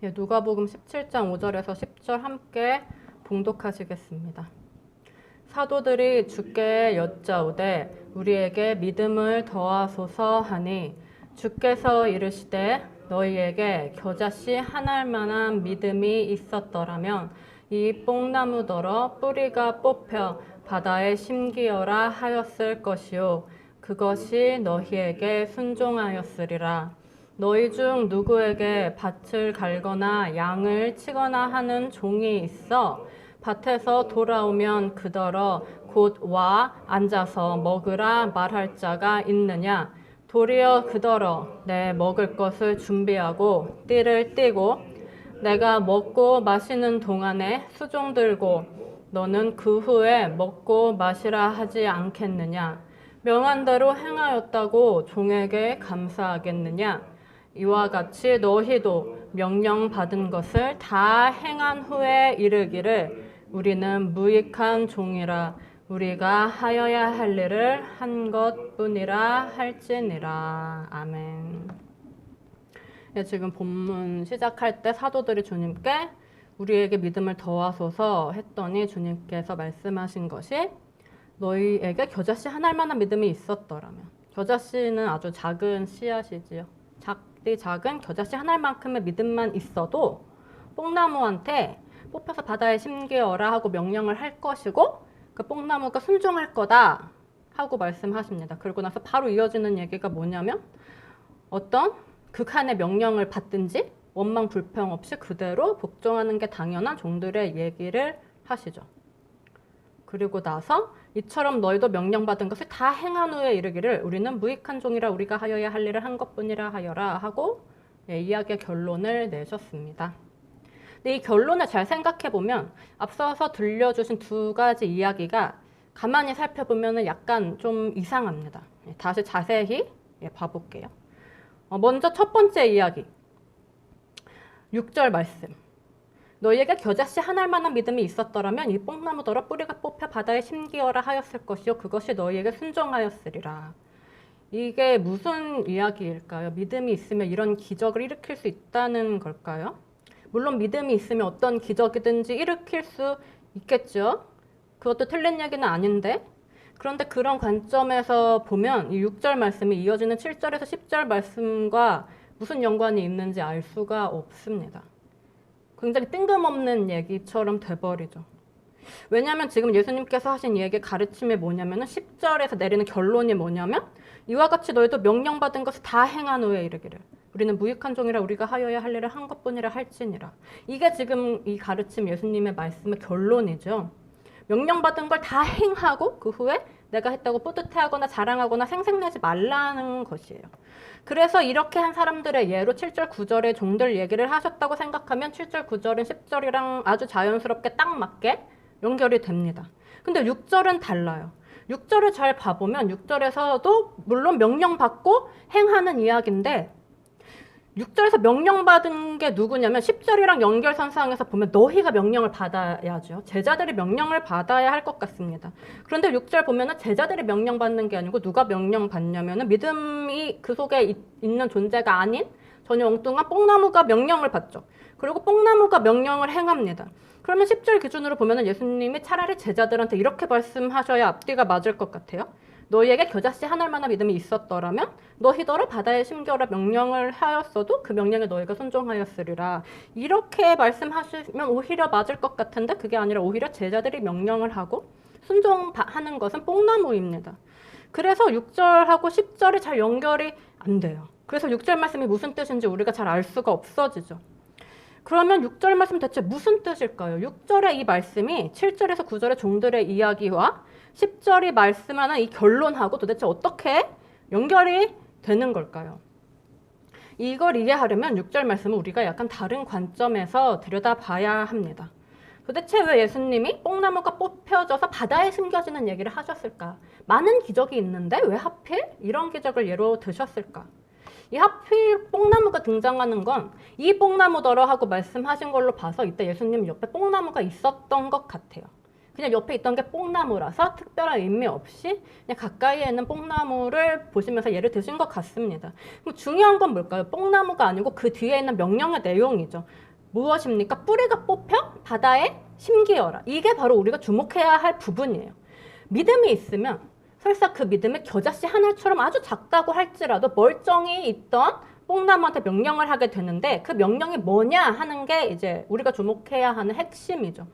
예, 누가복음 17장 5절에서 10절 함께 봉독하시겠습니다. 사도들이 주께 여짜오되 우리에게 믿음을 더하소서 하니 주께서 이르시되 너희에게 겨자씨 한 알만한 믿음이 있었더라면 이 뽕나무더러 뿌리가 뽑혀 바다에 심기어라 하였을 것이요 그것이 너희에게 순종하였으리라. 너희 중 누구에게 밭을 갈거나 양을 치거나 하는 종이 있어 밭에서 돌아오면 그더러 곧 와 앉아서 먹으라 말할 자가 있느냐? 도리어 그더러 내 먹을 것을 준비하고 띠를 띠고 내가 먹고 마시는 동안에 수종 들고 너는 그 후에 먹고 마시라 하지 않겠느냐? 명한 대로 행하였다고 종에게 감사하겠느냐? 이와 같이 너희도 명령받은 것을 다 행한 후에 이르기를 우리는 무익한 종이라 우리가 하여야 할 일을 한 것뿐이라 할지니라. 아멘. 네, 지금 본문 시작할 때 사도들이 주님께 우리에게 믿음을 더하소서 했더니 주님께서 말씀하신 것이 너희에게 겨자씨 한 알만한 믿음이 있었더라면, 겨자씨는 아주 작은 씨앗이지요. 작은 겨자씨 한 알만큼의 믿음만 있어도 뽕나무한테 뽑혀서 바다에 심기어라 하고 명령을 할 것이고 그 뽕나무가 순종할 거다 하고 말씀하십니다. 그리고 나서 바로 이어지는 얘기가 뭐냐면 어떤 극한의 명령을 받든지 원망 불평 없이 그대로 복종하는 게 당연한 종들의 얘기를 하시죠. 그리고 나서 이처럼 너희도 명령받은 것을 다 행한 후에 이르기를 우리는 무익한 종이라 우리가 하여야 할 일을 한 것뿐이라 하여라 하고 이야기의 결론을 내셨습니다. 근데 이 결론을 잘 생각해보면 앞서서 들려주신 두 가지 이야기가 가만히 살펴보면 약간 좀 이상합니다. 다시 자세히 봐볼게요. 먼저 첫 번째 이야기 6절 말씀 너희에게 겨자씨 한 알만한 믿음이 있었더라면 이 뽕나무더러 뿌리가 뽑혀 바다에 심기어라 하였을 것이요 그것이 너희에게 순종하였으리라. 이게 무슨 이야기일까요? 믿음이 있으면 이런 기적을 일으킬 수 있다는 걸까요? 물론 믿음이 있으면 어떤 기적이든지 일으킬 수 있겠죠. 그것도 틀린 얘기는 아닌데 그런데 그런 관점에서 보면 이 6절 말씀이 이어지는 7절에서 10절 말씀과 무슨 연관이 있는지 알 수가 없습니다. 굉장히 뜬금없는 얘기처럼 돼버리죠. 왜냐하면 지금 예수님께서 하신 얘기의 가르침이 뭐냐면 10절에서 내리는 결론이 뭐냐면 이와 같이 너희도 명령받은 것을 다 행한 후에 이르기를 우리는 무익한 종이라 우리가 하여야 할 일을 한 것뿐이라 할지니라. 이게 지금 이 가르침 예수님의 말씀의 결론이죠. 명령받은 걸 다 행하고 그 후에 내가 했다고 뿌듯해하거나 자랑하거나 생색내지 말라는 것이에요. 그래서 이렇게 한 사람들의 예로 7절 9절의 종들 얘기를 하셨다고 생각하면 7절 9절은 10절이랑 아주 자연스럽게 딱 맞게 연결이 됩니다. 근데 6절은 달라요. 6절을 잘 봐보면 6절에서도 물론 명령받고 행하는 이야기인데 6절에서 명령받은 게 누구냐면 10절이랑 연결선상에서 보면 너희가 명령을 받아야죠. 제자들이 명령을 받아야 할 것 같습니다. 그런데 6절 보면은 제자들이 명령받는 게 아니고 누가 명령받냐면은 믿음이 그 속에 있는 존재가 아닌 전혀 엉뚱한 뽕나무가 명령을 받죠. 그리고 뽕나무가 명령을 행합니다. 그러면 10절 기준으로 보면은 예수님이 차라리 제자들한테 이렇게 말씀하셔야 앞뒤가 맞을 것 같아요. 너희에게 겨자씨 한 알만한 믿음이 있었더라면 너희더러 바다에 심겨라 명령을 하였어도 그 명령에 너희가 순종하였으리라. 이렇게 말씀하시면 오히려 맞을 것 같은데 그게 아니라 오히려 제자들이 명령을 하고 순종하는 것은 뽕나무입니다. 그래서 6절하고 10절이 잘 연결이 안 돼요. 그래서 6절 말씀이 무슨 뜻인지 우리가 잘 알 수가 없어지죠. 그러면 6절 말씀 대체 무슨 뜻일까요? 6절의 이 말씀이 7절에서 9절의 종들의 이야기와 10절이 말씀하는 이 결론하고 도대체 어떻게 연결이 되는 걸까요? 이걸 이해하려면 6절 말씀을 우리가 약간 다른 관점에서 들여다봐야 합니다. 도대체 왜 예수님이 뽕나무가 뽑혀져서 바다에 심겨지는 얘기를 하셨을까? 많은 기적이 있는데 왜 하필 이런 기적을 예로 드셨을까? 이 하필 뽕나무가 등장하는 건 이 뽕나무더러 하고 말씀하신 걸로 봐서 이때 예수님 옆에 뽕나무가 있었던 것 같아요. 그냥 옆에 있던 게 뽕나무라서 특별한 의미 없이 그냥 가까이에 있는 뽕나무를 보시면서 예를 드신 것 같습니다. 그럼 중요한 건 뭘까요? 뽕나무가 아니고 그 뒤에 있는 명령의 내용이죠. 무엇입니까? 뿌리가 뽑혀 바다에 심기어라. 이게 바로 우리가 주목해야 할 부분이에요. 믿음이 있으면 설사 그 믿음이 겨자씨 하나처럼 아주 작다고 할지라도 멀쩡히 있던 뽕나무한테 명령을 하게 되는데 그 명령이 뭐냐 하는 게 이제 우리가 주목해야 하는 핵심이죠.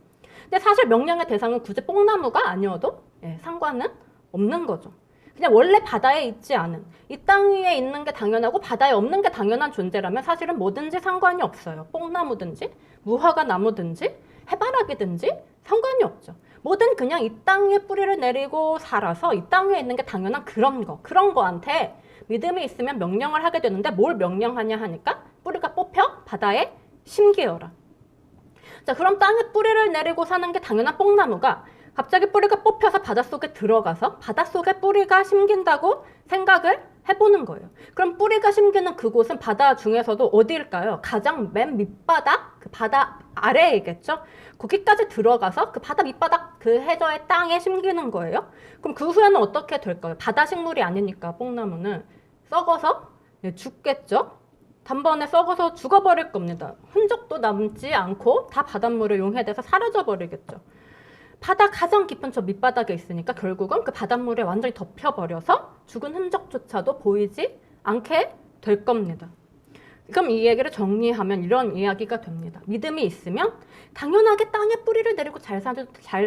근데 사실 명령의 대상은 굳이 뽕나무가 아니어도 상관은 없는 거죠. 그냥 원래 바다에 있지 않은 이 땅 위에 있는 게 당연하고 바다에 없는 게 당연한 존재라면 사실은 뭐든지 상관이 없어요. 뽕나무든지 무화과 나무든지 해바라기든지 상관이 없죠. 뭐든 그냥 이 땅 위에 뿌리를 내리고 살아서 이 땅 위에 있는 게 당연한 그런 거한테 믿음이 있으면 명령을 하게 되는데 뭘 명령하냐 하니까 뿌리가 뽑혀 바다에 심기어라. 자, 그럼 땅에 뿌리를 내리고 사는 게 당연한 뽕나무가 갑자기 뿌리가 뽑혀서 바닷속에 들어가서 바닷속에 뿌리가 심긴다고 생각을 해보는 거예요. 그럼 뿌리가 심기는 그곳은 바다 중에서도 어디일까요? 가장 맨 밑바닥, 그 바다 아래이겠죠? 거기까지 들어가서 그 바다 밑바닥 그 해저의 땅에 심기는 거예요. 그럼 그 후에는 어떻게 될까요? 바다 식물이 아니니까 뽕나무는 썩어서 죽겠죠? 단번에 썩어서 죽어버릴 겁니다. 흔적도 남지 않고 다 바닷물에 용해돼서 사라져버리겠죠. 바다 가장 깊은 저 밑바닥에 있으니까 결국은 그 바닷물에 완전히 덮여버려서 죽은 흔적조차도 보이지 않게 될 겁니다. 그럼 이 얘기를 정리하면 이런 이야기가 됩니다. 믿음이 있으면 당연하게 땅에 뿌리를 내리고 잘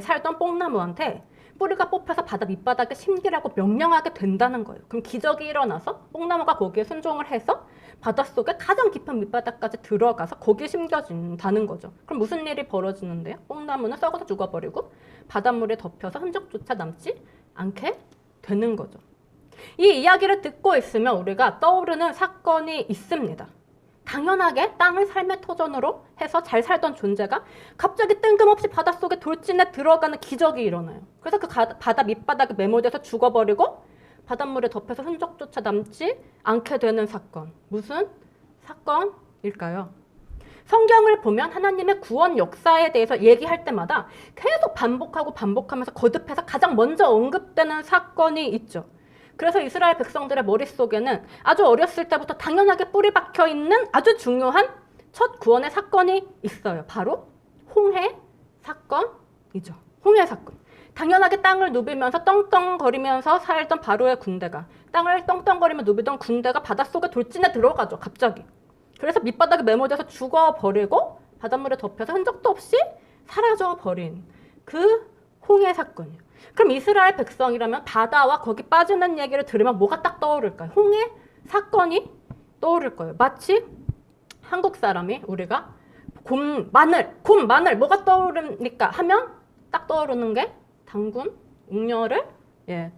살던 뽕나무한테 뿌리가 뽑혀서 바다 밑바닥에 심기라고 명령하게 된다는 거예요. 그럼 기적이 일어나서 뽕나무가 거기에 순종을 해서 바닷속에 가장 깊은 밑바닥까지 들어가서 거기에 심겨진다는 거죠. 그럼 무슨 일이 벌어지는데요? 뽕나무는 썩어서 죽어버리고 바닷물에 덮여서 흔적조차 남지 않게 되는 거죠. 이 이야기를 듣고 있으면 우리가 떠오르는 사건이 있습니다. 당연하게 땅을 삶의 터전으로 해서 잘 살던 존재가 갑자기 뜬금없이 바닷속에 돌진해 들어가는 기적이 일어나요. 그래서 그 바다 밑바닥에 매몰돼서 죽어버리고 바닷물에 덮여서 흔적조차 남지 않게 되는 사건. 무슨 사건일까요? 성경을 보면 하나님의 구원 역사에 대해서 얘기할 때마다 계속 반복하면서 거듭해서 가장 먼저 언급되는 사건이 있죠. 그래서 이스라엘 백성들의 머릿속에는 아주 어렸을 때부터 당연하게 뿌리 박혀 있는 아주 중요한 첫 구원의 사건이 있어요. 바로 홍해 사건이죠. 홍해 사건. 당연하게 땅을 누비면서 떵떵거리면서 살던 바로의 군대가 땅을 떵떵거리며 누비던 군대가 바닷속에 돌진해 들어가죠. 갑자기. 그래서 밑바닥에 매몰돼서 죽어버리고 바닷물에 덮여서 흔적도 없이 사라져버린 그 홍해 사건이에요. 그럼 이스라엘 백성이라면 바다와 거기 빠지는 얘기를 들으면 뭐가 딱 떠오를까요? 홍해 사건이 떠오를 거예요. 마치 한국 사람이 우리가 곰, 마늘 뭐가 떠오릅니까? 하면 딱 떠오르는 게 당군, 웅녀를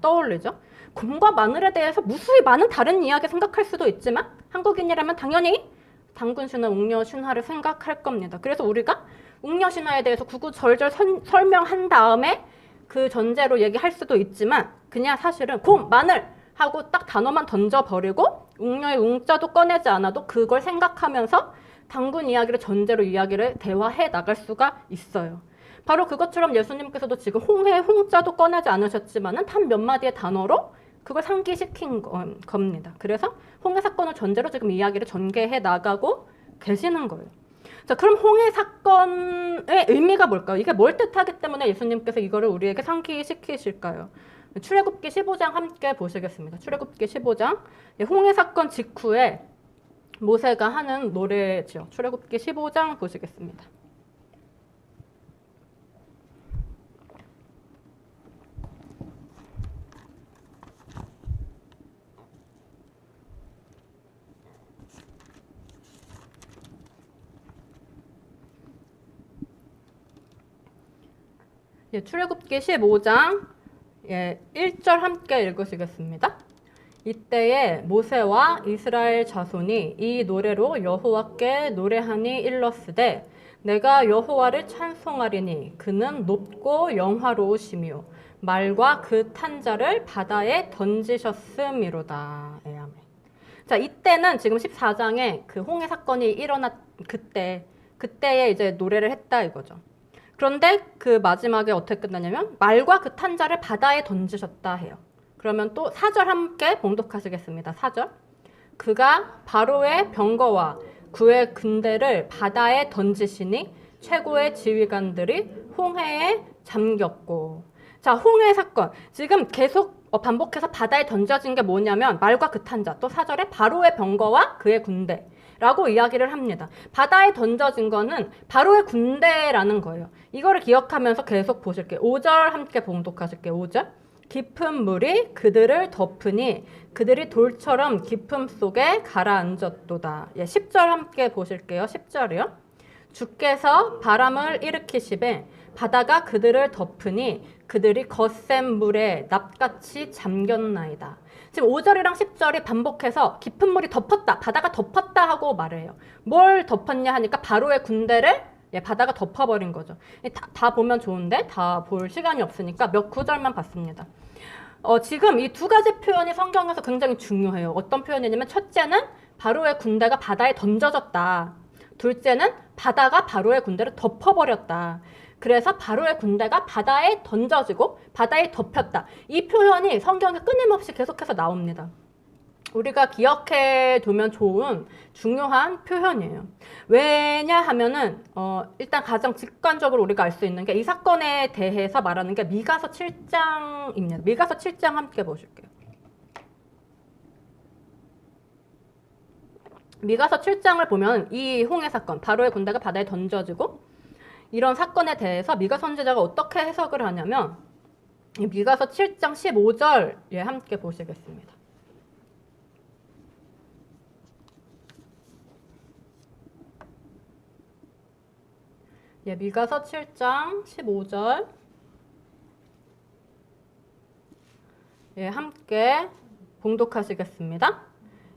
떠올리죠. 곰과 마늘에 대해서 무수히 많은 다른 이야기 생각할 수도 있지만 한국인이라면 당연히 당군 신화, 웅녀 신화를 생각할 겁니다. 그래서 우리가 웅녀 신화에 대해서 구구절절 설명한 다음에 그 전제로 얘기할 수도 있지만 그냥 사실은 곰, 마늘 하고 딱 단어만 던져버리고 웅녀의 웅자도 꺼내지 않아도 그걸 생각하면서 당군 이야기를 전제로 이야기를 대화해 나갈 수가 있어요. 바로 그것처럼 예수님께서도 지금 홍해 홍자도 꺼내지 않으셨지만은 단 몇 마디의 단어로 그걸 상기시킨 겁니다. 그래서 홍해 사건을 전제로 지금 이야기를 전개해 나가고 계시는 거예요. 자, 그럼 홍해 사건의 의미가 뭘까요? 이게 뭘 뜻하기 때문에 예수님께서 이거를 우리에게 상기시키실까요? 출애굽기 15장 함께 보시겠습니다. 출애굽기 15장. 홍해 사건 직후에 모세가 하는 노래죠. 출애굽기 15장 보시겠습니다. 출애굽기 15장 1절 함께 읽으시겠습니다. 이때에 모세와 이스라엘 자손이 이 노래로 여호와께 노래하니 일렀으되 내가 여호와를 찬송하리니 그는 높고 영화로우시며 말과 그 탄 자를 바다에 던지셨음이로다. 아멘. 자, 이때는 지금 14장에 그 홍해 사건이 일어났 그때에 이제 노래를 했다 이거죠. 그런데 그 마지막에 어떻게 끝나냐면 말과 그 탄 자를 바다에 던지셨다 해요. 그러면 또 4절 함께 봉독하시겠습니다. 4절. 그가 바로의 병거와 그의 군대를 바다에 던지시니 최고의 지휘관들이 홍해에 잠겼고. 자, 홍해 사건. 지금 계속 반복해서 바다에 던져진 게 뭐냐면 말과 그탄자, 또 4절에 바로의 병거와 그의 군대라고 이야기를 합니다. 바다에 던져진 거는 바로의 군대라는 거예요. 이거를 기억하면서 계속 보실게요. 5절 함께 봉독하실게요. 5절. 깊은 물이 그들을 덮으니 그들이 돌처럼 깊음 속에 가라앉았도다. 예, 10절 함께 보실게요. 10절이요. 주께서 바람을 일으키시되 바다가 그들을 덮으니 그들이 거센 물에 납같이 잠겼나이다. 지금 5절이랑 10절이 반복해서 깊은 물이 덮었다, 바다가 덮었다 하고 말해요. 뭘 덮었냐 하니까 바로의 군대를 바다가 덮어버린 거죠. 다 보면 좋은데 다 볼 시간이 없으니까 몇 구절만 봤습니다. 지금 이 두 가지 표현이 성경에서 굉장히 중요해요. 어떤 표현이냐면 첫째는 바로의 군대가 바다에 던져졌다. 둘째는 바다가 바로의 군대를 덮어버렸다. 그래서 바로의 군대가 바다에 던져지고 바다에 덮였다. 이 표현이 성경에 끊임없이 계속해서 나옵니다. 우리가 기억해 두면 좋은 중요한 표현이에요. 왜냐하면은 일단 가장 직관적으로 우리가 알 수 있는 게 이 사건에 대해서 말하는 게 미가서 7장입니다. 미가서 7장 함께 보실게요. 미가서 7장을 보면 이 홍해 사건, 바로의 군대가 바다에 던져지고 이런 사건에 대해서 미가 선지자가 어떻게 해석을 하냐면 미가서 7장 15절 함께 보시겠습니다. 미가서 7장 15절 함께 봉독하시겠습니다.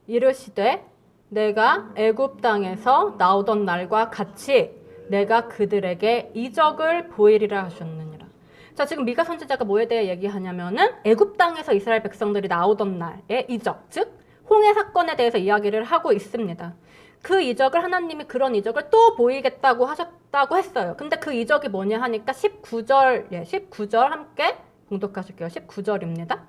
이르시되 내가 애굽 땅에서 나오던 날과 같이 내가 그들에게 이적을 보이리라 하셨느니라. 자, 지금 미가 선지자가 뭐에 대해 얘기하냐면은 애굽 땅에서 이스라엘 백성들이 나오던 날의 이적, 즉 홍해 사건에 대해서 이야기를 하고 있습니다. 그 이적을 하나님이 그런 이적을 또 보이겠다고 하셨다고 했어요. 근데 그 이적이 뭐냐 하니까 19절, 19절 함께 봉독하실게요. 19절입니다.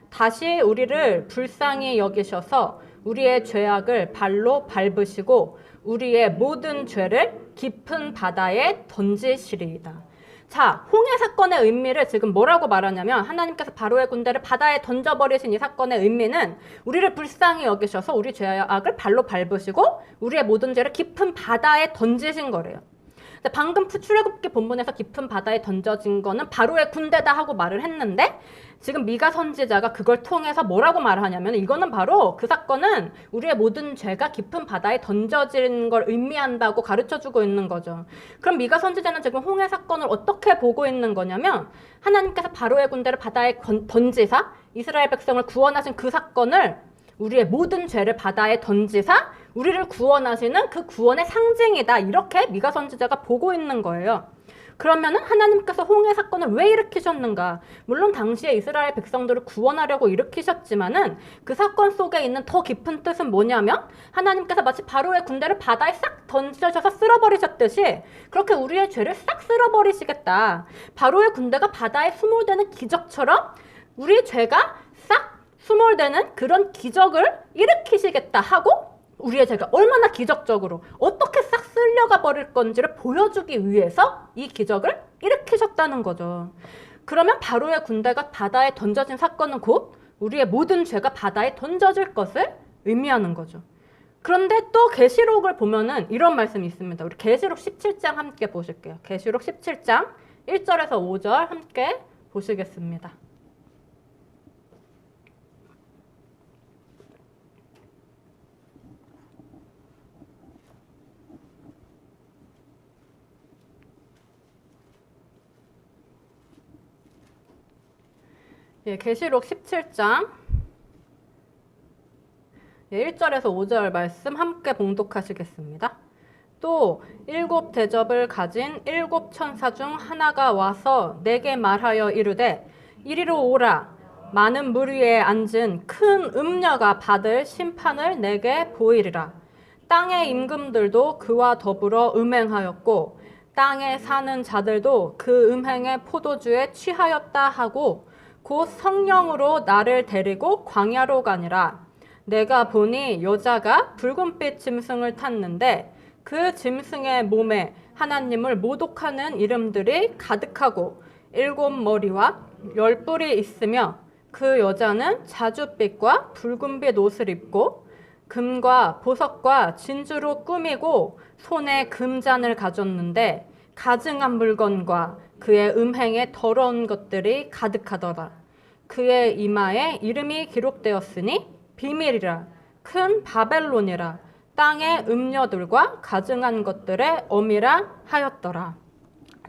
다시 우리를 불쌍히 여기셔서 우리의 죄악을 발로 밟으시고 우리의 모든 죄를 깊은 바다에 던지시리이다. 자, 홍해 사건의 의미를 지금 뭐라고 말하냐면 하나님께서 바로의 군대를 바다에 던져버리신 이 사건의 의미는 우리를 불쌍히 여기셔서 우리 죄악을 발로 밟으시고 우리의 모든 죄를 깊은 바다에 던지신 거래요. 방금 출애굽기 본문에서 깊은 바다에 던져진 거는 바로의 군대다 하고 말을 했는데 지금 미가 선지자가 그걸 통해서 뭐라고 말하냐면 이거는 바로 그 사건은 우리의 모든 죄가 깊은 바다에 던져진 걸 의미한다고 가르쳐주고 있는 거죠. 그럼 미가 선지자는 지금 홍해 사건을 어떻게 보고 있는 거냐면 하나님께서 바로의 군대를 바다에 던지사 이스라엘 백성을 구원하신 그 사건을 우리의 모든 죄를 바다에 던지사 우리를 구원하시는 그 구원의 상징이다. 이렇게 미가 선지자가 보고 있는 거예요. 그러면은 하나님께서 홍해 사건을 왜 일으키셨는가? 물론 당시에 이스라엘 백성들을 구원하려고 일으키셨지만은 그 사건 속에 있는 더 깊은 뜻은 뭐냐면 하나님께서 마치 바로의 군대를 바다에 싹 던져셔서 쓸어버리셨듯이 그렇게 우리의 죄를 싹 쓸어버리시겠다. 바로의 군대가 바다에 수몰되는 기적처럼 우리의 죄가 싹 수몰되는 그런 기적을 일으키시겠다 하고 우리의 죄가 얼마나 기적적으로 어떻게 싹 쓸려가 버릴 건지를 보여주기 위해서 이 기적을 일으키셨다는 거죠. 그러면 바로의 군대가 바다에 던져진 사건은 곧 우리의 모든 죄가 바다에 던져질 것을 의미하는 거죠. 그런데 또 계시록을 보면은 이런 말씀이 있습니다. 우리 계시록 17장 함께 보실게요. 계시록 17장 1절에서 5절 함께 보시겠습니다. 계시록 17장 1절에서 5절 말씀 함께 봉독하시겠습니다. 또 7 대접을 가진 7 천사 중 하나가 와서 내게 말하여 이르되 이리로 오라. 많은 물 위에 앉은 큰 음녀가 받을 심판을 내게 보이리라. 땅의 임금들도 그와 더불어 음행하였고 땅에 사는 자들도 그 음행의 포도주에 취하였다 하고 곧 성령으로 나를 데리고 광야로 가니라. 내가 보니 여자가 붉은빛 짐승을 탔는데 그 짐승의 몸에 하나님을 모독하는 이름들이 가득하고 7머리와 10뿔이 있으며 그 여자는 자줏빛과 붉은빛 옷을 입고 금과 보석과 진주로 꾸미고 손에 금잔을 가졌는데 가증한 물건과 그의 음행에 더러운 것들이 가득하더라. 그의 이마에 이름이 기록되었으니 비밀이라 큰 바벨론이라 땅의 음녀들과 가증한 것들의 어미라 하였더라.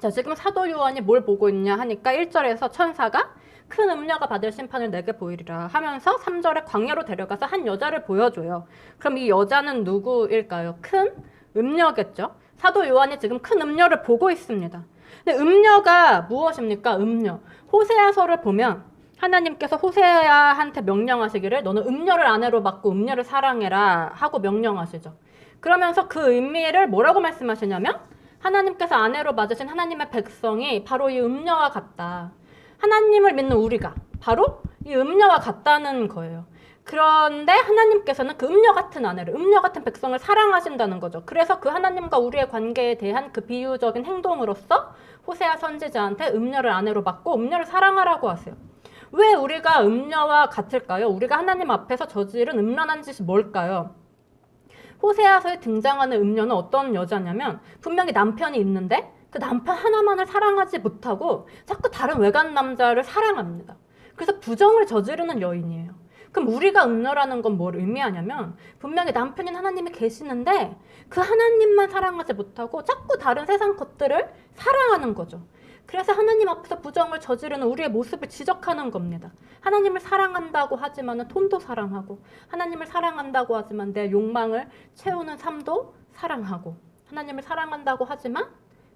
자, 지금 사도 요한이 뭘 보고 있냐 하니까 1절에서 천사가 큰 음녀가 받을 심판을 내게 보이리라 하면서 3절에 광야로 데려가서 한 여자를 보여줘요. 그럼 이 여자는 누구일까요? 큰 음녀겠죠. 사도 요한이 지금 큰 음녀를 보고 있습니다. 근데 음녀가 무엇입니까? 음녀. 호세아서를 보면 하나님께서 호세아한테 명령하시기를 너는 음녀를 아내로 받고 음녀를 사랑해라 하고 명령하시죠. 그러면서 그 의미를 뭐라고 말씀하시냐면 하나님께서 아내로 맞으신 하나님의 백성이 바로 이 음녀와 같다. 하나님을 믿는 우리가 바로 이 음녀와 같다는 거예요. 그런데 하나님께서는 그 음녀 같은 아내를, 음녀 같은 백성을 사랑하신다는 거죠. 그래서 그 하나님과 우리의 관계에 대한 그 비유적인 행동으로서 호세아 선지자한테 음녀를 아내로 받고 음녀를 사랑하라고 하세요. 왜 우리가 음녀와 같을까요? 우리가 하나님 앞에서 저지른 음란한 짓이 뭘까요? 호세아서에 등장하는 음녀는 어떤 여자냐면 분명히 남편이 있는데 그 남편 하나만을 사랑하지 못하고 자꾸 다른 외간 남자를 사랑합니다. 그래서 부정을 저지르는 여인이에요. 그럼 우리가 음녀라는 건 뭘 의미하냐면 분명히 남편인 하나님이 계시는데 그 하나님만 사랑하지 못하고 자꾸 다른 세상 것들을 사랑하는 거죠. 그래서 하나님 앞에서 부정을 저지르는 우리의 모습을 지적하는 겁니다. 하나님을 사랑한다고 하지만 돈도 사랑하고 하나님을 사랑한다고 하지만 내 욕망을 채우는 삶도 사랑하고 하나님을 사랑한다고 하지만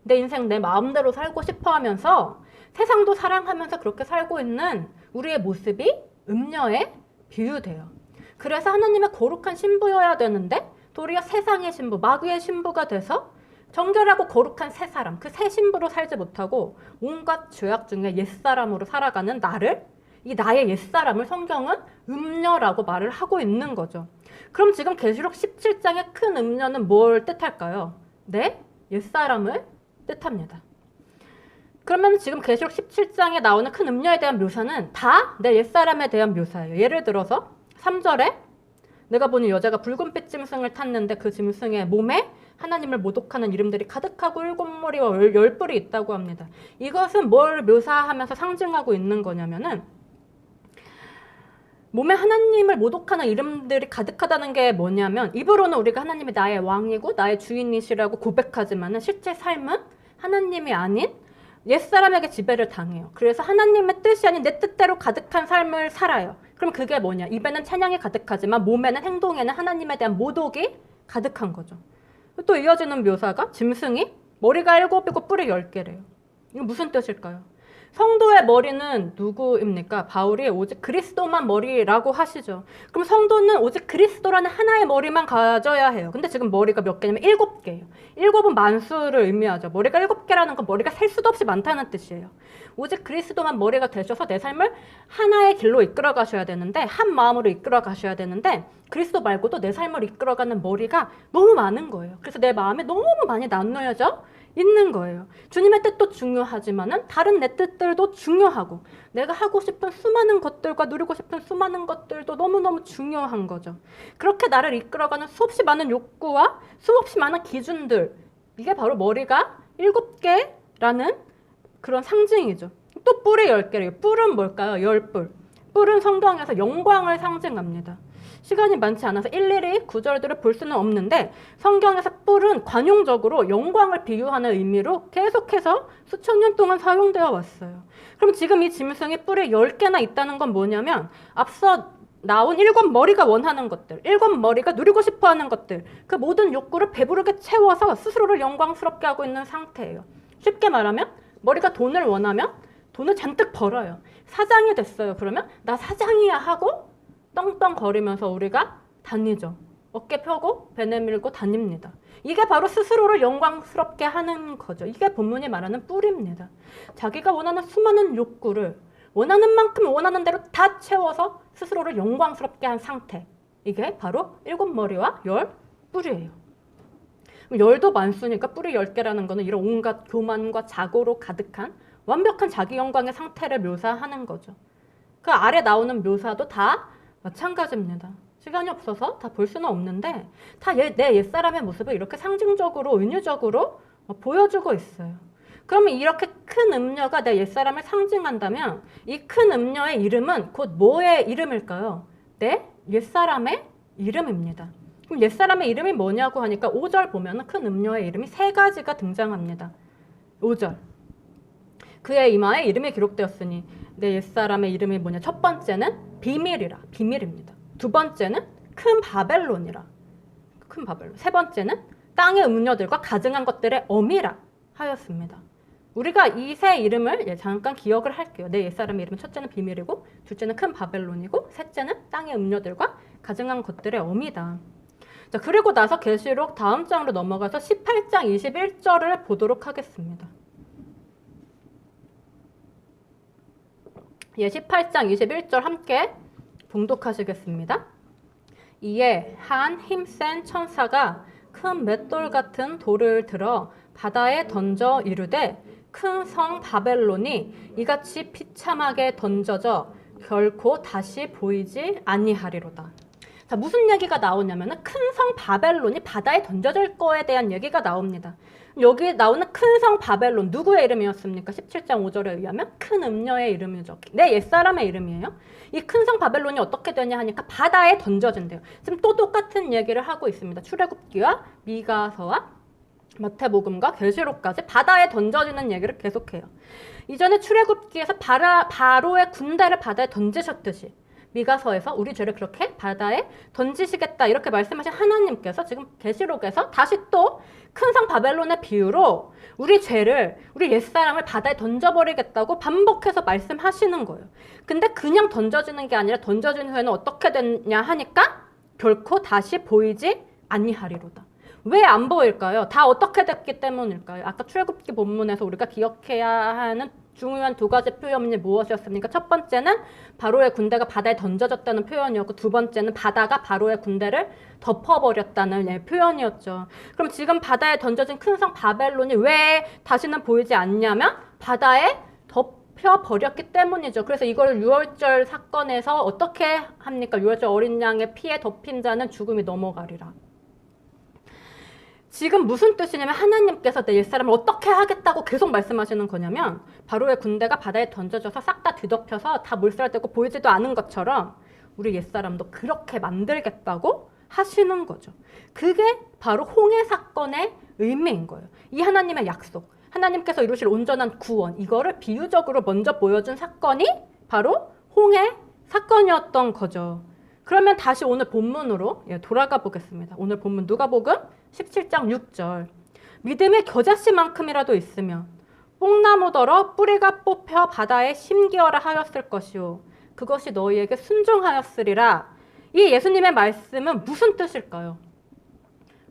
내 인생 내 마음대로 살고 싶어 하면서 세상도 사랑하면서 그렇게 살고 있는 우리의 모습이 음녀에 비유돼요. 그래서 하나님의 거룩한 신부여야 되는데 도리어 세상의 신부, 마귀의 신부가 돼서 정결하고 거룩한 새 사람, 그 새 신부로 살지 못하고 온갖 죄악 중에 옛사람으로 살아가는 나를, 이 나의 옛사람을 성경은 음녀라고 말을 하고 있는 거죠. 그럼 지금 계시록 17장의 큰 음녀는 뭘 뜻할까요? 내 옛사람을 뜻합니다. 그러면 지금 계시록 17장에 나오는 큰 음녀에 대한 묘사는 다 내 옛사람에 대한 묘사예요. 예를 들어서 3절에 내가 보니 여자가 붉은빛 짐승을 탔는데 그 짐승의 몸에 하나님을 모독하는 이름들이 가득하고 7머리와 10뿔이 있다고 합니다. 이것은 뭘 묘사하면서 상징하고 있는 거냐면은 몸에 하나님을 모독하는 이름들이 가득하다는 게 뭐냐면 입으로는 우리가 하나님이 나의 왕이고 나의 주인이시라고 고백하지만 실제 삶은 하나님이 아닌 옛사람에게 지배를 당해요. 그래서 하나님의 뜻이 아닌 내 뜻대로 가득한 삶을 살아요. 그럼 그게 뭐냐? 입에는 찬양이 가득하지만 몸에는 행동에는 하나님에 대한 모독이 가득한 거죠. 또 이어지는 묘사가 짐승이 머리가 7이고 뿔이 10개래요. 이거 무슨 뜻일까요? 성도의 머리는 누구입니까? 바울이 오직 그리스도만 머리라고 하시죠. 그럼 성도는 오직 그리스도라는 하나의 머리만 가져야 해요. 근데 지금 머리가 몇 개냐면 7개예요. 7은 만수를 의미하죠. 머리가 7개라는 건 머리가 셀 수도 없이 많다는 뜻이에요. 오직 그리스도만 머리가 되셔서 내 삶을 하나의 길로 이끌어 가셔야 되는데 한 마음으로 이끌어 가셔야 되는데 그리스도 말고도 내 삶을 이끌어가는 머리가 너무 많은 거예요. 그래서 내 마음에 너무 많이 나누어져 있는 거예요. 주님의 뜻도 중요하지만은 다른 내 뜻들도 중요하고 내가 하고 싶은 수많은 것들과 누리고 싶은 수많은 것들도 너무너무 중요한 거죠. 그렇게 나를 이끌어가는 수없이 많은 욕구와 수없이 많은 기준들, 이게 바로 머리가 7개라는 그런 상징이죠. 또 뿔이 10개래요. 뿔은 뭘까요? 10뿔. 뿔은 성경에서 영광을 상징합니다. 시간이 많지 않아서 일일이 구절들을 볼 수는 없는데 성경에서 뿔은 관용적으로 영광을 비유하는 의미로 계속해서 수천 년 동안 사용되어 왔어요. 그럼 지금 이 짐승이 뿔이 10개나 있다는 건 뭐냐면 앞서 나온 7머리가 원하는 것들, 7머리가 누리고 싶어하는 것들, 그 모든 욕구를 배부르게 채워서 스스로를 영광스럽게 하고 있는 상태예요. 쉽게 말하면 머리가 돈을 원하면 돈을 잔뜩 벌어요. 사장이 됐어요. 그러면 나 사장이야 하고 떵떵거리면서 우리가 다니죠. 어깨 펴고 배 내밀고 다닙니다. 이게 바로 스스로를 영광스럽게 하는 거죠. 이게 본문이 말하는 뿔입니다. 자기가 원하는 수많은 욕구를 원하는 만큼 원하는 대로 다 채워서 스스로를 영광스럽게 한 상태. 이게 바로 7머리와 10뿔이에요. 열도 만수니까 뿔이 10개라는 거는 이런 온갖 교만과 자고로 가득한 완벽한 자기 영광의 상태를 묘사하는 거죠. 그 아래 나오는 묘사도 다 마찬가지입니다. 시간이 없어서 다 볼 수는 없는데 다 내 옛사람의 모습을 이렇게 상징적으로 은유적으로 보여주고 있어요. 그러면 이렇게 큰 음녀가 내 옛사람을 상징한다면 이 큰 음녀의 이름은 곧 뭐의 이름일까요? 내 옛사람의 이름입니다. 그럼 옛사람의 이름이 뭐냐고 하니까 5절 보면 큰 음녀의 이름이 3가지가 등장합니다. 5절. 그의 이마에 이름이 기록되었으니 내 옛사람의 이름이 뭐냐? 첫 번째는 비밀이라, 비밀입니다. 두 번째는 큰 바벨론이라, 큰 바벨론. 세 번째는 땅의 음녀들과 가증한 것들의 어미라 하였습니다. 우리가 이 세 이름을 잠깐 기억을 할게요. 내 옛사람의 이름은 첫째는 비밀이고, 둘째는 큰 바벨론이고, 셋째는 땅의 음녀들과 가증한 것들의 어미다. 자, 그리고 나서 계시록 다음 장으로 넘어가서 18장 21절을 보도록 하겠습니다. 18장 21절 함께 봉독하시겠습니다. 이에 한 힘센 천사가 큰 맷돌 같은 돌을 들어 바다에 던져 이르되 큰 성 바벨론이 이같이 비참하게 던져져 결코 다시 보이지 아니하리로다. 자, 무슨 얘기가 나오냐면 큰 성 바벨론이 바다에 던져질 거에 대한 얘기가 나옵니다. 여기 나오는 큰 성 바벨론 누구의 이름이었습니까? 17장 5절에 의하면 큰 음녀의 이름이죠. 내 옛사람의 이름이에요. 이 큰 성 바벨론이 어떻게 되냐 하니까 바다에 던져진대요. 지금 또 똑같은 얘기를 하고 있습니다. 출애굽기와 미가서와 마태복음과 계시록까지 바다에 던져지는 얘기를 계속해요. 이전에 출애굽기에서 바로의 군대를 바다에 던지셨듯이 미가서에서 우리 죄를 그렇게 바다에 던지시겠다 이렇게 말씀하신 하나님께서 지금 계시록에서 다시 또 큰 성 바벨론의 비유로 우리 죄를, 우리 옛사람을 바다에 던져버리겠다고 반복해서 말씀하시는 거예요. 근데 그냥 던져지는 게 아니라 던져진 후에는 어떻게 되냐 하니까 결코 다시 보이지 아니하리로다. 왜 안 보일까요? 다 어떻게 됐기 때문일까요? 아까 출애굽기 본문에서 우리가 기억해야 하는 중요한 2가지 표현이 무엇이었습니까? 첫 번째는 바로의 군대가 바다에 던져졌다는 표현이었고, 두 번째는 바다가 바로의 군대를 덮어버렸다는 표현이었죠. 그럼 지금 바다에 던져진 큰 성 바벨론이 왜 다시는 보이지 않냐면 바다에 덮여버렸기 때문이죠. 그래서 이걸 유월절 사건에서 어떻게 합니까? 유월절 어린 양의 피에 덮인 자는 죽음이 넘어가리라. 지금 무슨 뜻이냐면 하나님께서 내 옛사람을 어떻게 하겠다고 계속 말씀하시는 거냐면 바로의 군대가 바다에 던져져서 싹 다 뒤덮여서 다 몰살되고 보이지도 않은 것처럼 우리 옛사람도 그렇게 만들겠다고 하시는 거죠. 그게 바로 홍해 사건의 의미인 거예요. 이 하나님의 약속, 하나님께서 이루실 온전한 구원, 이거를 비유적으로 먼저 보여준 사건이 바로 홍해 사건이었던 거죠. 그러면 다시 오늘 본문으로 돌아가 보겠습니다. 오늘 본문 누가복음 17장 6절. 믿음의 겨자씨만큼이라도 있으면 뽕나무더러 뿌리가 뽑혀 바다에 심기어라 하였을 것이요 그것이 너희에게 순종하였으리라. 이 예수님의 말씀은 무슨 뜻일까요?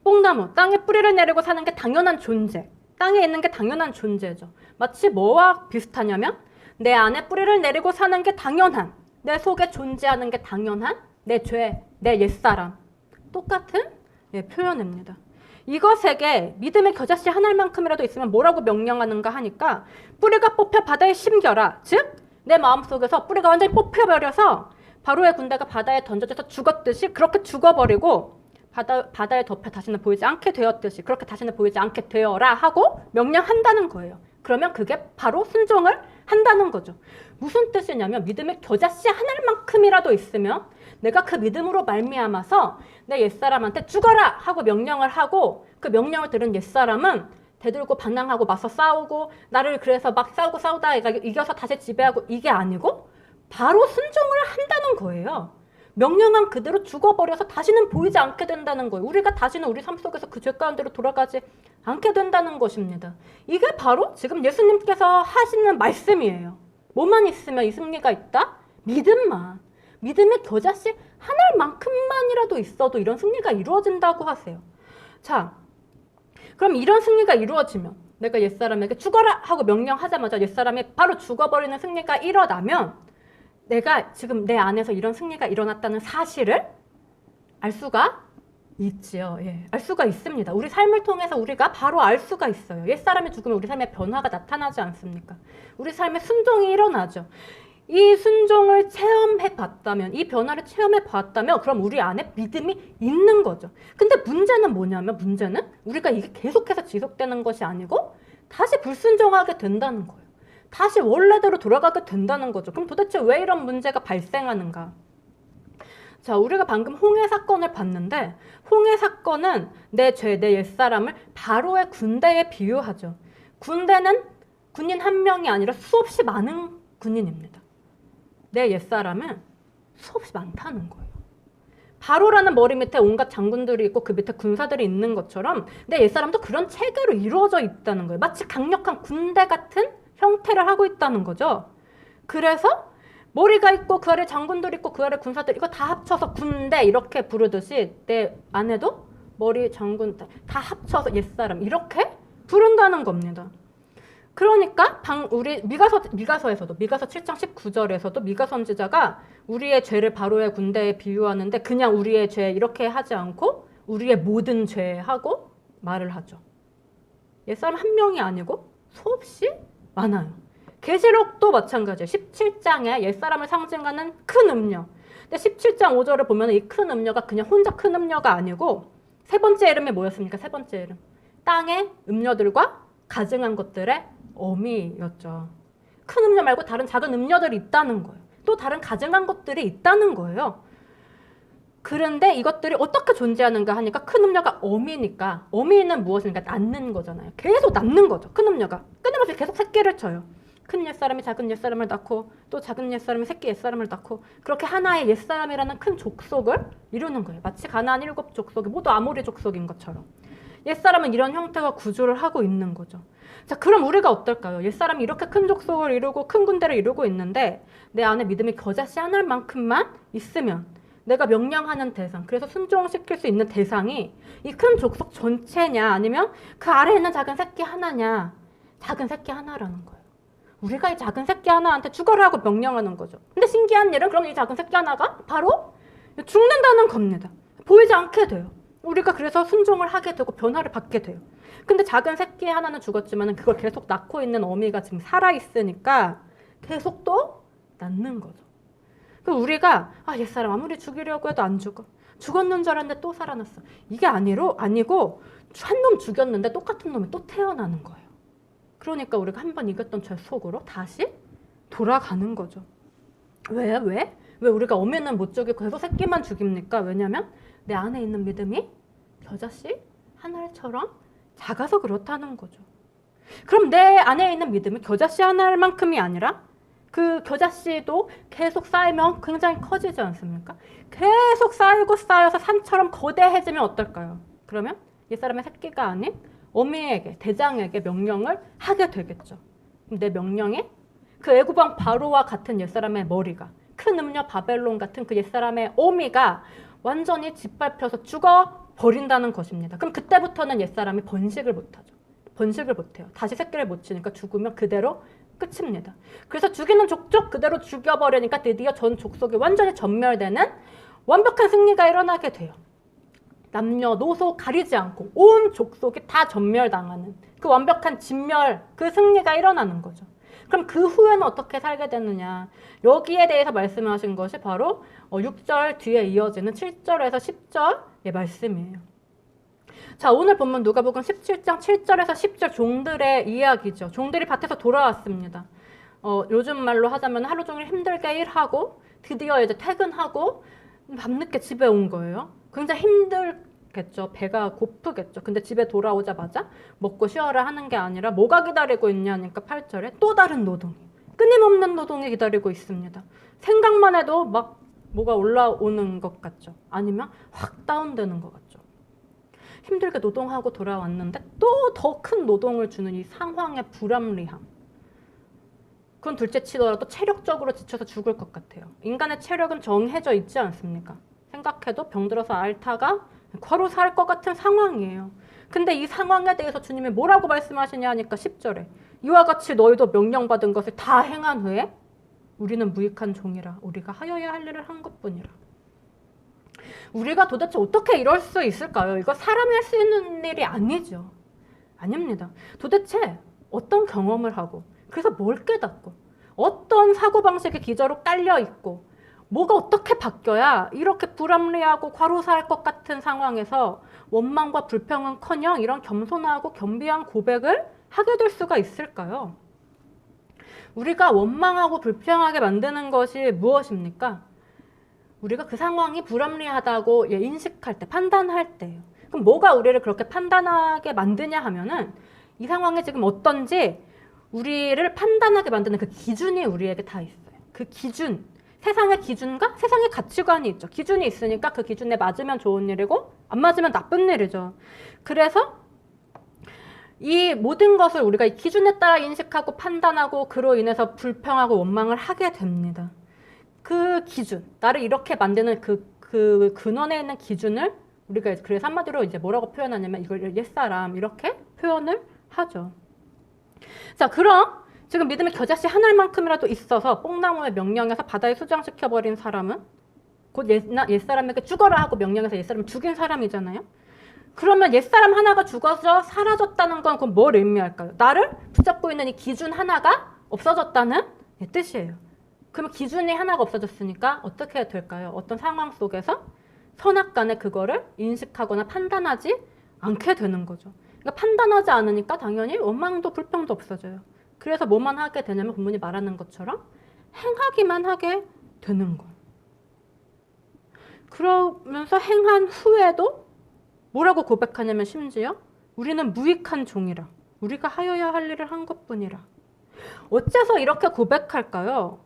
뽕나무, 땅에 뿌리를 내리고 사는 게 당연한 존재, 땅에 있는 게 당연한 존재죠. 마치 뭐와 비슷하냐면 내 안에 뿌리를 내리고 사는 게 당연한, 내 속에 존재하는 게 당연한 내 죄, 내 옛사람, 똑같은 표현입니다. 이것에게 믿음의 겨자씨 한 알만큼이라도 있으면 뭐라고 명령하는가 하니까 뿌리가 뽑혀 바다에 심겨라. 즉 내 마음속에서 뿌리가 완전히 뽑혀버려서 바로의 군대가 바다에 던져져서 죽었듯이 그렇게 죽어버리고 바다에 덮여 다시는 보이지 않게 되었듯이 그렇게 다시는 보이지 않게 되어라 하고 명령한다는 거예요. 그러면 그게 바로 순종을 한다는 거죠. 무슨 뜻이냐면 믿음의 겨자씨 한 알만큼이라도 있으면 내가 그 믿음으로 말미암아서 내 옛사람한테 죽어라 하고 명령을 하고 그 명령을 들은 옛사람은 대들고 반항하고 맞서 싸우고 나를 그래서 막 싸우다 이겨서 다시 지배하고 이게 아니고 바로 순종을 한다는 거예요. 명령한 그대로 죽어버려서 다시는 보이지 않게 된다는 거예요. 우리가 다시는 우리 삶 속에서 그 죄 가운데로 돌아가지 않게 된다는 것입니다. 이게 바로 지금 예수님께서 하시는 말씀이에요. 뭐만 있으면 이 승리가 있다? 믿음만. 믿음의 겨자씨 한 알만큼만이라도 있어도 이런 승리가 이루어진다고 하세요. 자, 그럼 이런 승리가 이루어지면 내가 옛사람에게 죽어라 하고 명령하자마자 옛사람이 바로 죽어버리는 승리가 일어나면 내가 지금 내 안에서 이런 승리가 일어났다는 사실을 알 수가 있지요. 예, 알 수가 있습니다. 우리 삶을 통해서 우리가 바로 알 수가 있어요. 옛사람이 죽으면 우리 삶에 변화가 나타나지 않습니까? 우리 삶에 순종이 일어나죠. 이 순종을 체험해 봤다면, 이 변화를 체험해 봤다면 그럼 우리 안에 믿음이 있는 거죠. 근데 문제는 뭐냐면, 문제는 우리가 이게 계속해서 지속되는 것이 아니고 다시 불순종하게 된다는 거예요. 다시 원래대로 돌아가게 된다는 거죠. 그럼 도대체 왜 이런 문제가 발생하는가? 자, 우리가 방금 홍해 사건을 봤는데, 홍해 사건은 내 죄, 내 옛사람을 바로의 군대에 비유하죠. 군대는 군인 한 명이 아니라 수없이 많은 군인입니다. 내 옛사람은 수없이 많다는 거예요. 바로라는 머리 밑에 온갖 장군들이 있고 그 밑에 군사들이 있는 것처럼 내 옛사람도 그런 체계로 이루어져 있다는 거예요. 마치 강력한 군대 같은 형태를 하고 있다는 거죠. 그래서 머리가 있고 그 아래 장군들 있고 그 아래 군사들, 이거 다 합쳐서 군대 이렇게 부르듯이 내 안에도 머리, 장군 다 합쳐서 옛사람 이렇게 부른다는 겁니다. 그러니까 우리 미가서에서도, 미가서 7장 19절에서도 미가 선지자가 우리의 죄를 바로의 군대에 비유하는데 그냥 우리의 죄 이렇게 하지 않고 우리의 모든 죄 하고 말을 하죠. 옛사람 한 명이 아니고 수없이 많아요. 계시록도 마찬가지예요. 17장에 옛사람을 상징하는 큰 음녀. 근데 17장 5절을 보면 이 큰 음녀가 그냥 혼자 큰 음녀가 아니고 세 번째 이름이 뭐였습니까? 세 번째 이름. 땅의 음녀들과 가증한 것들의 어미였죠. 큰 음녀 말고 다른 작은 음녀들이 있다는 거예요. 또 다른 가증한 것들이 있다는 거예요. 그런데 이것들이 어떻게 존재하는가 하니까 큰 음녀가 어미니까, 어미는 무엇입니까? 낳는 거잖아요. 계속 낳는 거죠. 큰 음녀가 끊임없이 계속 새끼를 쳐요. 큰 옛사람이 작은 옛사람을 낳고 또 작은 옛사람이 새끼 옛사람을 낳고 그렇게 하나의 옛사람이라는 큰 족속을 이루는 거예요. 마치 가나안 7 족속이 모두 아모리 족속인 것처럼. 옛사람은 이런 형태와 구조를 하고 있는 거죠. 자, 그럼 우리가 어떨까요? 옛사람이 이렇게 큰 족속을 이루고 큰 군대를 이루고 있는데 내 안에 믿음이 겨자씨 하나만큼만 있으면 내가 명령하는 대상, 그래서 순종시킬 수 있는 대상이 이 큰 족속 전체냐 아니면 그 아래에 있는 작은 새끼 하나냐? 작은 새끼 하나라는 거예요. 우리가 이 작은 새끼 하나한테 죽어라고 명령하는 거죠. 근데 신기한 일은 그럼 이 작은 새끼 하나가 바로 죽는다는 겁니다. 보이지 않게 돼요. 우리가 그래서 순종을 하게 되고 변화를 받게 돼요. 근데 작은 새끼 하나는 죽었지만 그걸 계속 낳고 있는 어미가 지금 살아있으니까 계속 또 낳는 거죠. 그럼 우리가 옛사람 아무리 죽이려고 해도 안 죽어. 죽었는 줄 알았는데 또 살아났어. 이게 아니고 한 놈 죽였는데 똑같은 놈이 또 태어나는 거예요. 그러니까 우리가 한번 이겼던 죄 속으로 다시 돌아가는 거죠. 왜 우리가 어미는 못 죽이고 계속 새끼만 죽입니까? 왜냐면 내 안에 있는 믿음이 겨자씨 한 알처럼 작아서 그렇다는 거죠. 그럼 내 안에 있는 믿음이 겨자씨 한 알만큼이 아니라 그 겨자씨도 계속 쌓이면 굉장히 커지지 않습니까? 계속 쌓이고 쌓여서 산처럼 거대해지면 어떨까요? 그러면 옛사람의 새끼가 아닌 어미에게, 대장에게 명령을 하게 되겠죠. 내 명령이 그 애굽왕 바로와 같은 옛사람의 머리가, 큰 음녀 바벨론 같은 그 옛사람의 어미가 완전히 짓밟혀서 죽어버린다는 것입니다. 그럼 그때부터는 옛사람이 번식을 못하죠. 번식을 못해요. 다시 새끼를 못 치니까 죽으면 그대로 끝입니다. 그래서 죽이는 족족 그대로 죽여버리니까 드디어 전 족속이 완전히 전멸되는 완벽한 승리가 일어나게 돼요. 남녀노소 가리지 않고 온 족속이 다 전멸당하는 그 완벽한 진멸, 그 승리가 일어나는 거죠. 그럼 그 후에는 어떻게 살게 되느냐. 여기에 대해서 말씀하신 것이 바로 6절 뒤에 이어지는 7절에서 10절의 말씀이에요. 자, 오늘 본문 누가복음 17장 7절에서 10절 종들의 이야기죠. 종들이 밭에서 돌아왔습니다. 요즘 말로 하자면 하루 종일 힘들게 일하고 드디어 이제 퇴근하고 밤늦게 집에 온 거예요. 굉장히 힘들겠죠. 배가 고프겠죠. 근데 집에 돌아오자마자 먹고 쉬어라 하는 게 아니라 뭐가 기다리고 있냐니까 8절에 또 다른 노동이, 끊임없는 노동이 기다리고 있습니다. 생각만 해도 막 뭐가 올라오는 것 같죠. 아니면 확 다운되는 것 같죠. 힘들게 노동하고 돌아왔는데 또 더 큰 노동을 주는 이 상황의 불합리함. 그건 둘째 치더라도 체력적으로 지쳐서 죽을 것 같아요. 인간의 체력은 정해져 있지 않습니까? 생각해도 병들어서 앓다가 과로 살 것 같은 상황이에요. 근데 이 상황에 대해서 주님이 뭐라고 말씀하시냐 하니까 10절에 이와 같이 너희도 명령받은 것을 다 행한 후에 우리는 무익한 종이라 우리가 하여야 할 일을 한 것뿐이라. 우리가 도대체 어떻게 이럴 수 있을까요? 이거 사람이 할 수 있는 일이 아니죠. 아닙니다. 도대체 어떤 경험을 하고, 그래서 뭘 깨닫고, 어떤 사고방식의 기저로 깔려있고, 뭐가 어떻게 바뀌어야 이렇게 불합리하고 과로사할 것 같은 상황에서 원망과 불평은커녕 이런 겸손하고 겸비한 고백을 하게 될 수가 있을까요? 우리가 원망하고 불평하게 만드는 것이 무엇입니까? 우리가 그 상황이 불합리하다고 인식할 때, 판단할 때예요. 그럼 뭐가 우리를 그렇게 판단하게 만드냐 하면은 이 상황이 지금 어떤지 우리를 판단하게 만드는 그 기준이 우리에게 다 있어요. 그 기준, 세상의 기준과 세상의 가치관이 있죠. 기준이 있으니까 그 기준에 맞으면 좋은 일이고 안 맞으면 나쁜 일이죠. 그래서 이 모든 것을 우리가 이 기준에 따라 인식하고 판단하고 그로 인해서 불평하고 원망을 하게 됩니다. 그 기준, 나를 이렇게 만드는 그 근원에 있는 기준을 우리가 그래서 한마디로 이제 뭐라고 표현하냐면 이걸 옛사람 이렇게 표현을 하죠. 자, 그럼 지금 믿음의 겨자씨 한 알만큼이라도 있어서 뽕나무의 명령에서 바다에 수장시켜버린 사람은 곧 옛사람에게 죽어라 하고 명령해서 옛사람을 죽인 사람이잖아요. 그러면 옛사람 하나가 죽어서 사라졌다는 건 그건 뭘 의미할까요? 나를 붙잡고 있는 이 기준 하나가 없어졌다는 뜻이에요. 그러면 기준이 하나가 없어졌으니까 어떻게 될까요? 어떤 상황 속에서 선악간에 그거를 인식하거나 판단하지 않게 되는 거죠. 그러니까 판단하지 않으니까 당연히 원망도 불평도 없어져요. 그래서 뭐만 하게 되냐면 본문이 말하는 것처럼 행하기만 하게 되는 거. 그러면서 행한 후에도 뭐라고 고백하냐면 심지어 우리는 무익한 종이라. 우리가 하여야 할 일을 한 것뿐이라. 어째서 이렇게 고백할까요?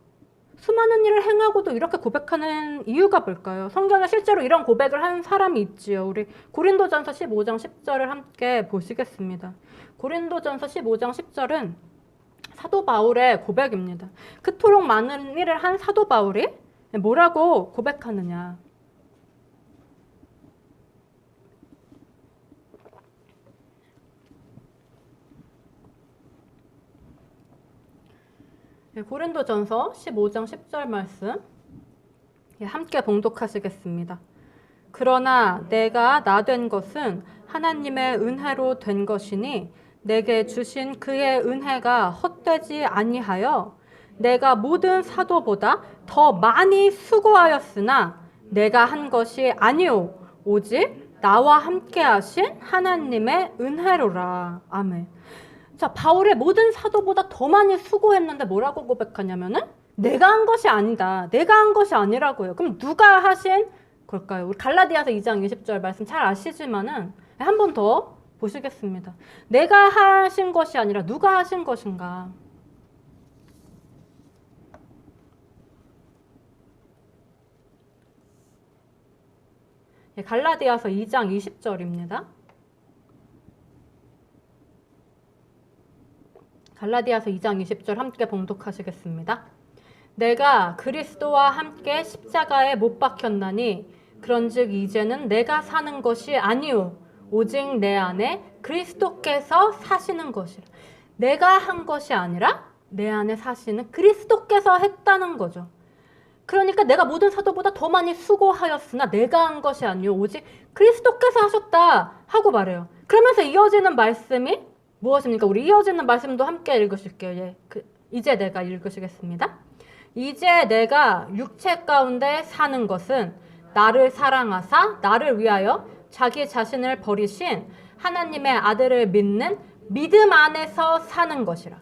수많은 일을 행하고도 이렇게 고백하는 이유가 뭘까요? 성경에 실제로 이런 고백을 한 사람이 있지요. 우리 고린도전서 15장 10절을 함께 보시겠습니다. 고린도전서 15장 10절은 사도 바울의 고백입니다. 그토록 많은 일을 한 사도 바울이 뭐라고 고백하느냐. 고린도전서 15장 10절 말씀 함께 봉독하시겠습니다. 그러나 내가 나 된 것은 하나님의 은혜로 된 것이니 내게 주신 그의 은혜가 헛되지 아니하여 내가 모든 사도보다 더 많이 수고하였으나 내가 한 것이 아니오 오직 나와 함께 하신 하나님의 은혜로라. 아멘. 자, 바울의 모든 사도보다 더 많이 수고했는데 뭐라고 고백하냐면은 내가 한 것이 아니다. 내가 한 것이 아니라고요. 그럼 누가 하신 걸까요? 우리 갈라디아서 2장 20절 말씀 잘 아시지만은 한 번 더 보시겠습니다. 내가 하신 것이 아니라 누가 하신 것인가? 갈라디아서 2장 20절입니다. 갈라디아서 2장 20절 함께 봉독하시겠습니다. 내가 그리스도와 함께 십자가에 못 박혔나니 그런즉 이제는 내가 사는 것이 아니오 오직 내 안에 그리스도께서 사시는 것이라. 내가 한 것이 아니라 내 안에 사시는 그리스도께서 했다는 거죠. 그러니까 내가 모든 사도보다 더 많이 수고하였으나 내가 한 것이 아니오 오직 그리스도께서 하셨다 하고 말해요. 그러면서 이어지는 말씀이 무엇입니까? 우리 이어지는 말씀도 함께 읽으실게요. 이제 내가 읽으시겠습니다. 이제 내가 육체 가운데 사는 것은 나를 사랑하사 나를 위하여 자기 자신을 버리신 하나님의 아들을 믿는 믿음 안에서 사는 것이라.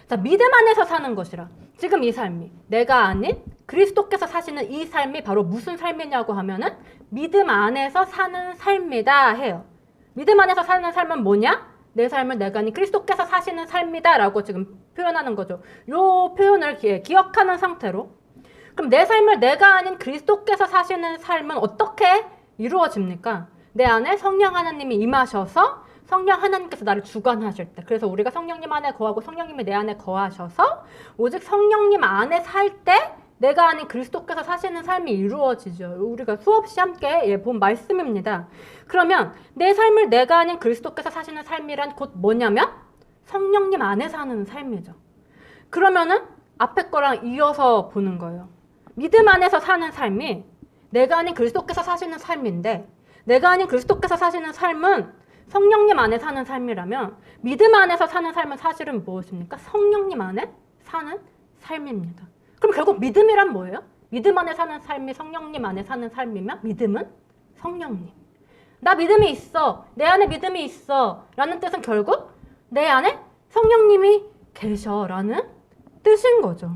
자, 믿음 안에서 사는 것이라. 지금 이 삶이 내가 아닌 그리스도께서 사시는 이 삶이 바로 무슨 삶이냐고 하면은 믿음 안에서 사는 삶이다 해요. 믿음 안에서 사는 삶은 뭐냐? 내 삶을 내가 아닌 그리스도께서 사시는 삶이다 라고 지금 표현하는 거죠. 이 표현을 기억하는 상태로 그럼 내 삶을 내가 아닌 그리스도께서 사시는 삶은 어떻게 이루어집니까? 내 안에 성령 하나님이 임하셔서 성령 하나님께서 나를 주관하실 때 그래서 우리가 성령님 안에 거하고 성령님이 내 안에 거하셔서 오직 성령님 안에 살 때 내가 아닌 그리스도께서 사시는 삶이 이루어지죠. 우리가 수없이 함께 본 말씀입니다. 그러면 내 삶을 내가 아닌 그리스도께서 사시는 삶이란 곧 뭐냐면 성령님 안에 사는 삶이죠. 그러면은 앞에 거랑 이어서 보는 거예요. 믿음 안에서 사는 삶이 내가 아닌 그리스도께서 사시는 삶인데 내가 아닌 그리스도께서 사시는 삶은 성령님 안에 사는 삶이라면 믿음 안에서 사는 삶은 사실은 무엇입니까? 성령님 안에 사는 삶입니다. 그럼 결국 믿음이란 뭐예요? 믿음 안에 사는 삶이 성령님 안에 사는 삶이면 믿음은 성령님. 나 믿음이 있어. 내 안에 믿음이 있어. 라는 뜻은 결국 내 안에 성령님이 계셔. 라는 뜻인 거죠.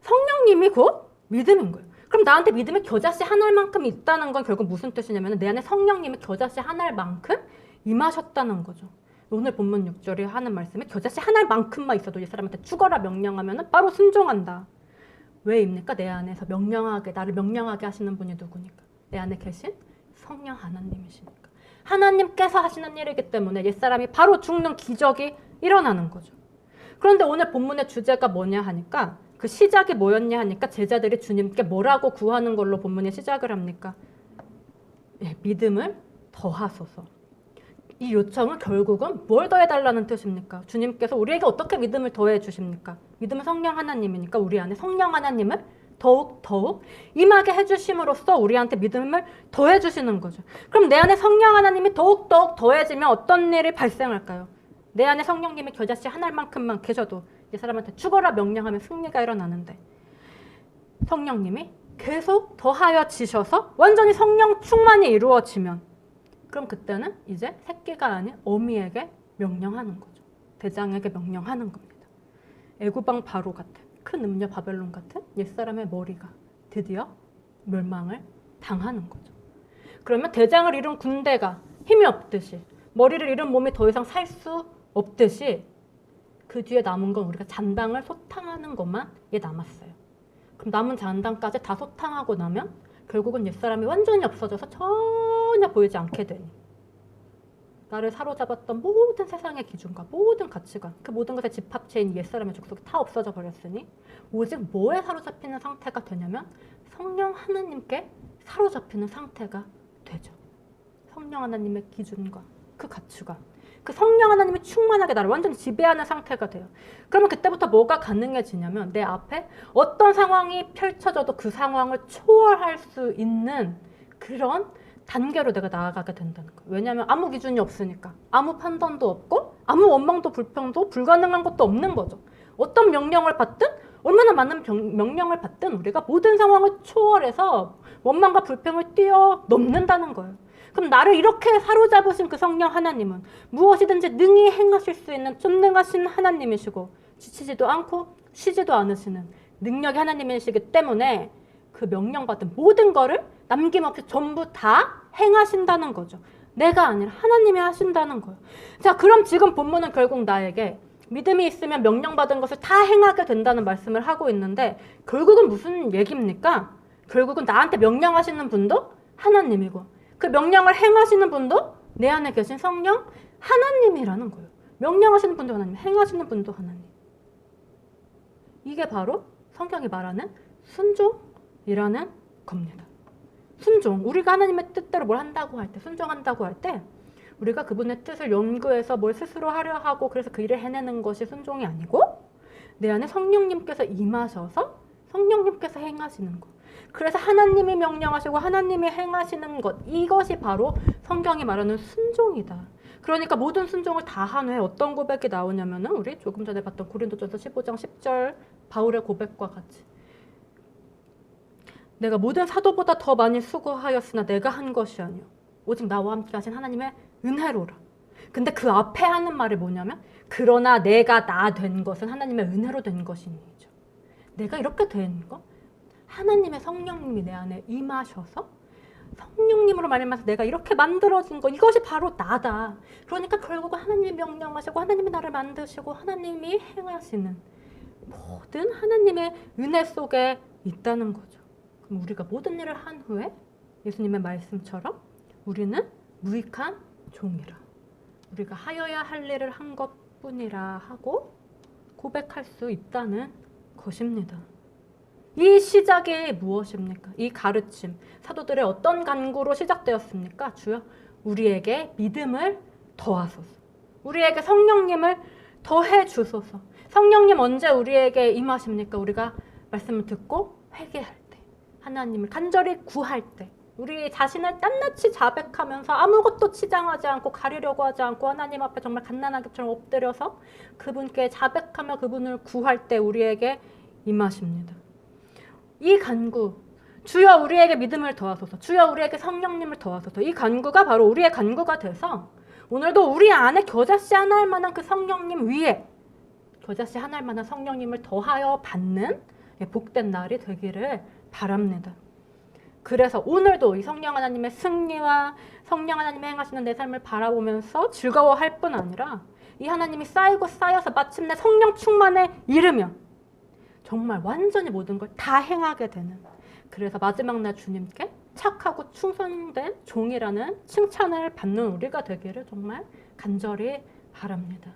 성령님이 곧 믿음인 거예요. 그럼 나한테 믿음의 겨자씨 한 알만큼 있다는 건 결국 무슨 뜻이냐면 내 안에 성령님이 겨자씨 한 알만큼 임하셨다는 거죠. 오늘 본문 6절에 하는 말씀에 겨자씨 한 알만큼만 있어도 이 사람한테 죽어라 명령하면 바로 순종한다. 왜입니까? 내 안에서 나를 명령하게 하시는 분이 누구니까? 내 안에 계신 성령 하나님이시니까. 하나님께서 하시는 일이기 때문에 옛사람이 바로 죽는 기적이 일어나는 거죠. 그런데 오늘 본문의 주제가 뭐냐 하니까 그 시작이 뭐였냐 하니까 제자들이 주님께 뭐라고 구하는 걸로 본문이 시작을 합니까? 예, 믿음을 더하소서. 이 요청은 결국은 뭘 더해달라는 뜻입니까? 주님께서 우리에게 어떻게 믿음을 더해 주십니까? 믿음은 성령 하나님이니까 우리 안에 성령 하나님을 더욱 임하게 해주심으로써 우리한테 믿음을 더해 주시는 거죠. 그럼 내 안에 성령 하나님이 더욱 더해지면 어떤 일이 발생할까요? 내 안에 성령님이 겨자씨 한 알만큼만 계셔도 이 사람한테 죽어라 명령하면 승리가 일어나는데 성령님이 계속 더하여 지셔서 완전히 성령 충만이 이루어지면 그럼 그때는 이제 새끼가 아닌 어미에게 명령하는 거죠. 대장에게 명령하는 겁니다. 애구방 바로 같은 큰 음녀 바벨론 같은 옛사람의 머리가 드디어 멸망을 당하는 거죠. 그러면 대장을 잃은 군대가 힘이 없듯이 머리를 잃은 몸이 더 이상 살 수 없듯이 그 뒤에 남은 건 우리가 잔당을 소탕하는 것만 남았어요. 그럼 남은 잔당까지 다 소탕하고 나면 결국은 옛사람이 완전히 없어져서 전혀 보이지 않게 되니 나를 사로잡았던 모든 세상의 기준과 모든 가치관 그 모든 것의 집합체인 옛사람의 족속이 다 없어져 버렸으니 오직 뭐에 사로잡히는 상태가 되냐면 성령 하나님께 사로잡히는 상태가 되죠. 성령 하나님의 기준과 그 가치관 그 성령 하나님이 충만하게 나를 완전히 지배하는 상태가 돼요. 그러면 그때부터 뭐가 가능해지냐면 내 앞에 어떤 상황이 펼쳐져도 그 상황을 초월할 수 있는 그런 단계로 내가 나아가게 된다는 거예요. 왜냐하면 아무 기준이 없으니까 아무 판단도 없고 아무 원망도 불평도 불가능한 것도 없는 거죠. 어떤 명령을 받든 얼마나 많은 명령을 받든 우리가 모든 상황을 초월해서 원망과 불평을 뛰어넘는다는 거예요. 그럼 나를 이렇게 사로잡으신 그 성령 하나님은 무엇이든지 능히 행하실 수 있는 전능하신 하나님이시고 지치지도 않고 쉬지도 않으시는 능력의 하나님이시기 때문에 그 명령받은 모든 거를 남김없이 전부 다 행하신다는 거죠. 내가 아니라 하나님이 하신다는 거예요. 자, 그럼 지금 본문은 결국 나에게 믿음이 있으면 명령받은 것을 다 행하게 된다는 말씀을 하고 있는데 결국은 무슨 얘기입니까? 결국은 나한테 명령하시는 분도 하나님이고 그 명령을 행하시는 분도 내 안에 계신 성령 하나님이라는 거예요. 명령하시는 분도 하나님, 행하시는 분도 하나님. 이게 바로 성경이 말하는 순종이라는 겁니다. 순종, 우리가 하나님의 뜻대로 뭘 한다고 할 때, 순종한다고 할 때 우리가 그분의 뜻을 연구해서 뭘 스스로 하려 하고 그래서 그 일을 해내는 것이 순종이 아니고 내 안에 성령님께서 임하셔서 성령님께서 행하시는 것. 그래서 하나님이 명령하시고 하나님이 행하시는 것 이것이 바로 성경이 말하는 순종이다. 그러니까 모든 순종을 다한 후에 어떤 고백이 나오냐면은 우리 조금 전에 봤던 고린도전서 15장 10절 바울의 고백과 같이 내가 모든 사도보다 더 많이 수고하였으나 내가 한 것이 아니요 오직 나와 함께 하신 하나님의 은혜로라. 근데 그 앞에 하는 말이 뭐냐면 그러나 내가 나 된 것은 하나님의 은혜로 된 것이니죠. 내가 이렇게 된 거 하나님의 성령님이 내 안에 임하셔서 성령님으로 말미암아서 내가 이렇게 만들어진 거 이것이 바로 나다. 그러니까 결국은 하나님이 명령하시고 하나님이 나를 만드시고 하나님이 행하시는 모든 하나님의 은혜 속에 있다는 거죠. 그럼 우리가 모든 일을 한 후에 예수님의 말씀처럼 우리는 무익한 종이라 우리가 하여야 할 일을 한 것뿐이라 하고 고백할 수 있다는 것입니다. 이 시작이 무엇입니까? 이 가르침, 사도들의 어떤 간구로 시작되었습니까? 주여, 우리에게 믿음을 더하소서. 우리에게 성령님을 더해 주소서. 성령님 언제 우리에게 임하십니까? 우리가 말씀을 듣고 회개할 때, 하나님을 간절히 구할 때, 우리 자신을 낱낱이 자백하면서 아무것도 치장하지 않고 가리려고 하지 않고 하나님 앞에 정말 갓난아기처럼 엎드려서 그분께 자백하며 그분을 구할 때 우리에게 임하십니다. 이 간구, 주여 우리에게 믿음을 더하소서, 주여 우리에게 성령님을 더하소서, 이 간구가 바로 우리의 간구가 돼서 오늘도 우리 안에 겨자씨 하나 할 만한 그 성령님 위에 겨자씨 하나 할 만한 성령님을 더하여 받는 복된 날이 되기를 바랍니다. 그래서 오늘도 이 성령 하나님의 승리와 성령 하나님이 행하시는 내 삶을 바라보면서 즐거워할 뿐 아니라 이 하나님이 쌓이고 쌓여서 마침내 성령 충만에 이르면 정말 완전히 모든 걸 다 행하게 되는, 그래서 마지막 날 주님께 착하고 충성된 종이라는 칭찬을 받는 우리가 되기를 정말 간절히 바랍니다.